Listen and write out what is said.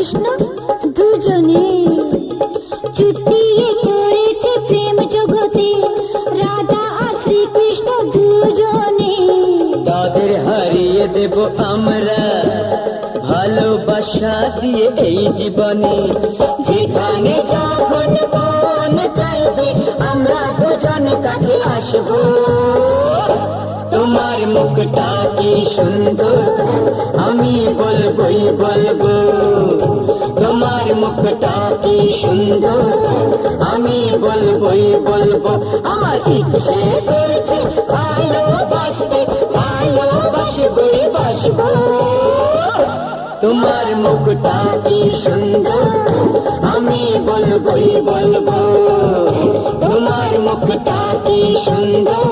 কৃষ্ণ দুজনে চুটিয়ে করেছে প্রেম জগতে, রাধা আর শ্রীকৃষ্ণ দুজনে। তাদের হারিয়ে দেব আমরা ভালোবাসা দিয়ে এই জীবনে। যেখানে যখন মন চাইবে আমরা দুজন কাছে আসবো। তোমার মুখটা কি সুন্দর আমি বলবোই বলবো। তোমার মুখটা কি সুন্দর আমি বলবোই বলবো। আমার ইচ্ছে করছে ভালোবাসতে, ভালোবাসবোই বাসবো। তোমার মুখটা কি সুন্দর আমি বলবোই বলবো। তোমার মুখটা কি সুন্দর